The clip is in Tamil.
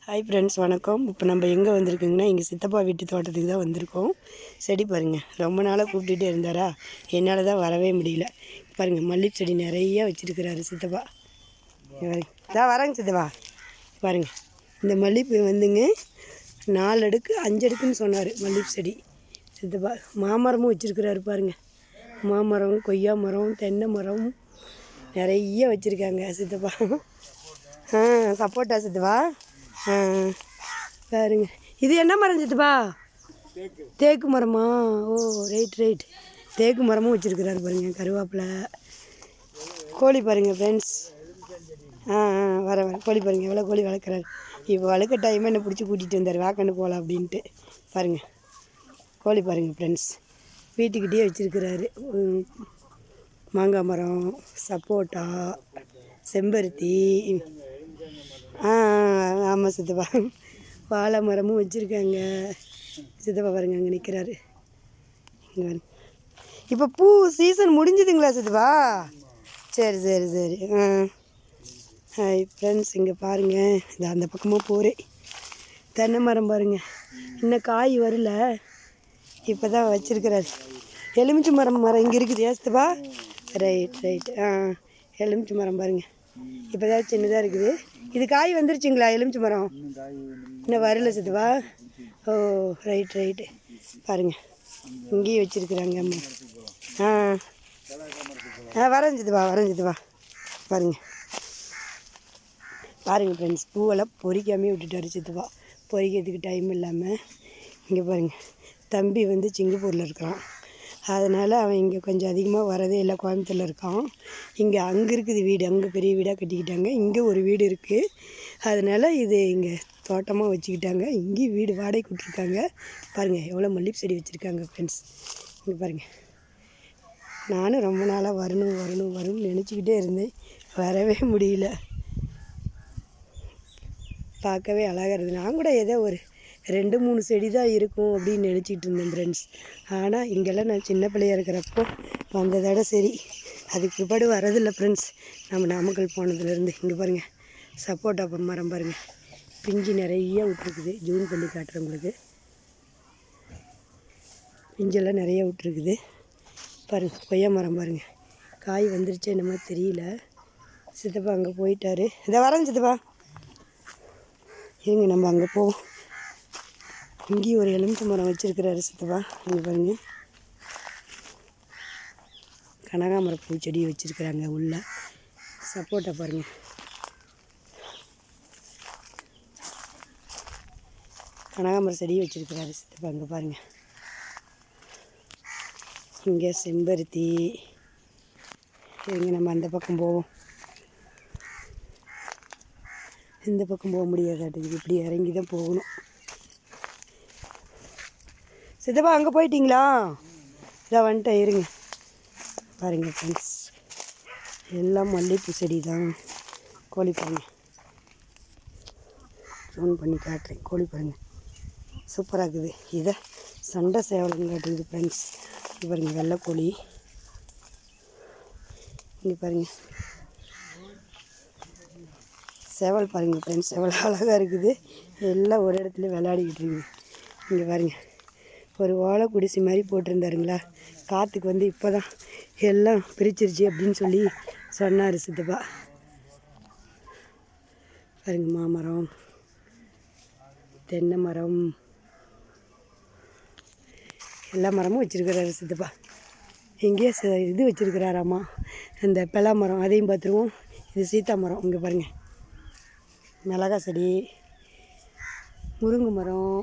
ஹாய் ஃப்ரெண்ட்ஸ், வணக்கம். இப்போ நம்ம எங்கே வந்திருக்கோங்கன்னா எங்கள் சித்தப்பா வீட்டு தோட்டத்துக்கு தான் வந்திருக்கோம். செடி பாருங்கள், ரொம்ப நாளாக கூப்பிட்டுட்டே இருந்தாரா, என்னால் தான் வரவே முடியல. பாருங்கள், மல்லிகை செடி நிறையா வச்சுருக்கிறாரு சித்தப்பா. தான் வரேங்க சித்தப்பா. பாருங்கள், இந்த மல்லிகைப்பூ வந்துங்க 4 அடுக்கு 5 அடுக்குன்னு சொன்னார் மல்லிகை செடி சித்தப்பா. மாமரமும் வச்சுருக்கிறாரு பாருங்கள். மாமரம், கொய்யா மரம், தென்னை மரம் நிறைய வச்சுருக்காங்க சித்தப்பா. சப்போட்டா சித்தப்பா. பாருங்க, இது என்ன மரம் சித்தப்பா? தேக்கு மரமா? ஓ, ரைட். தேக்கு மரமும் வச்சுருக்கிறாரு பாருங்கள். கருவேப்பிலை, கோழி பாருங்கள் ஃப்ரெண்ட்ஸ். வர கோழி பாருங்கள், எவ்வளோ கோழி வளர்க்குறாரு. இப்போ வளர்க்க டைமாக என்ன பிடிச்சி கூட்டிகிட்டு வந்தார், வாக்கண்டு போகலாம் அப்படின்ட்டு. பாருங்கள், கோழி பாருங்கள் ஃப்ரெண்ட்ஸ். வீட்டுக்கிட்டே வச்சுருக்கிறாரு. மாங்காய் மரம், சப்போட்டா, செம்பருத்தி. ஆமாம் சித்தப்பா. வாழை மரமும் வச்சுருக்காங்க சித்தப்பா. பாருங்க, அங்கே நிற்கிறாரு. இங்கே பாருங்க. இப்போ பூ சீசன் முடிஞ்சுதுங்களா சித்தப்பா? சரி. ஹாய் ஃப்ரெண்ட்ஸ், இங்கே பாருங்கள். இது அந்த பக்கமாக போகிறேன். தென்னை மரம் பாருங்கள், இன்னும் காய் வரல, இப்போ தான் வச்சுருக்கிறாரு. எலுமிச்சை மரம் இங்கே இருக்குது சித்தப்பா. ரைட். எலுமிச்சை மரம் பாருங்கள், இப்போ தான் சின்னதாக இருக்குது. இது காய் வந்துருச்சுங்களா? எலுமிச்சை மரம் இன்னும் வரல சித்தப்பா. ஓ, ரைட். பாருங்கள், இங்கேயும் வச்சுருக்குறாங்க அம்மா. வரேன் சித்தப்பா. பாருங்கள் ஃப்ரெண்ட்ஸ், பூவெல்லாம் பொறிக்காமே விட்டுட்டாரு சித்தப்பா. பொறிக்கிறதுக்கு டைம் இல்லாமல். இங்கே பாருங்கள், தம்பி வந்து சிங்கப்பூரில் இருக்கிறான். அதனால் அவன் இங்கே கொஞ்சம் அதிகமாக வரதே இல்லை, கோயம்புத்தூரில் இருக்கான். அங்கே இருக்குது வீடு, அங்கே பெரிய வீடாக கட்டிக்கிட்டாங்க. இங்கே ஒரு வீடு இருக்குது, அதனால் இது இங்கே தோட்டமாக வச்சுக்கிட்டாங்க. இங்கேயும் வீடு வாடகைக்கு விட்ருக்காங்க. பாருங்கள், எவ்வளோ மல்லிகை செடி வச்சுருக்காங்க ஃப்ரெண்ட்ஸ். இங்கே பாருங்கள், நானும் ரொம்ப நாளாக வரணும்னு நினச்சிக்கிட்டே இருந்தேன், வரவே முடியல. பார்க்கவே அழகாக இருக்குது. நான் கூட ஏதோ ஒரு 2-3 செடி தான் இருக்கும் அப்படின்னு நினச்சிக்கிட்டு இருந்தேன் ஃப்ரெண்ட்ஸ். ஆனால் இங்கெல்லாம் நான் சின்ன பிள்ளையாக இருக்கிறப்போ வந்ததோட சரி, அதுக்கு பிற்பாடு வரதில்லை ஃப்ரெண்ட்ஸ். நம்ம நாமக்கல் போனதுலேருந்து. இங்கே பாருங்கள், சப்போட்டா மரம் பாருங்கள், பிஞ்சு நிறைய விட்ருக்குது. ஜூன் பண்ணி காட்டுறேன் உங்களுக்கு. பிஞ்செல்லாம் நிறைய விட்ருக்குது பாருங்கள். கொய்யா மரம் பாருங்கள், காய் வந்துருச்சு என்னமோ தெரியல. சித்தப்பா அங்கே போயிட்டாரு. இதை வரேன் சித்தப்பா, இருங்க நம்ம அங்கே போவோம். இங்கேயும் ஒரு எலுமிச்சை மரம் வச்சுருக்கிறாரு சித்தப்பா. இங்கே பாருங்கள், கனகாமரம் பூச்செடி வச்சுருக்குறாங்க உள்ள. சப்போட்டா பாருங்கள், கனகாமரம் செடி வச்சுருக்கிறாரு சித்தப்பா. அங்கே பாருங்கள், இங்கே செம்பருத்தி. இங்கே நம்ம அந்த பக்கம் போவோம். இந்த பக்கம் போக முடியாதாட்டுக்கு, இப்படி இறங்கி தான் போகணும். சித்தப்பா அங்கே போயிட்டீங்களா? இதை வந்துட்டேன், இருங்க. பாருங்கள் ஃப்ரெண்ட்ஸ், எல்லாம் மல்லிகைப்பூ செடி தான். கோழி பாருங்கள், ஜூன் பண்ணி காட்டுறேன். கோழி பாருங்கள், சூப்பராக இருக்குது. இதை சண்டை சேவலம் காட்டுது ஃப்ரெண்ட்ஸ். இங்கே பாருங்கள், வெள்ளைக்கோழி. இங்கே பாருங்கள், சேவல் பாருங்கள் ஃப்ரெண்ட்ஸ், எவ்வளோ அழகாக இருக்குது. எல்லாம் ஒரு இடத்துல விளையாடிக்கிட்டு இருக்குது. இங்கே பாருங்கள், ஒரு ஓலை குடிசை மாதிரி போட்டிருந்தாருங்களா, காற்றுக்கு வந்து இப்போ தான் எல்லாம் பிரிச்சிருச்சு அப்படின்னு சொல்லி சொன்னார் சித்தப்பா. பாருங்கள், மாமரம், தென்னை மரம், எல்லா மரமும் வச்சுருக்கிறாரு சித்தப்பா. எங்கேயோ இது வச்சுருக்கிறாராம்மா, இந்த பலா மரம், அதையும் பார்த்துருவோம். இது சீத்தா மரம். இங்கே பாருங்கள், மிளகா செடி, முருங்கை மரம்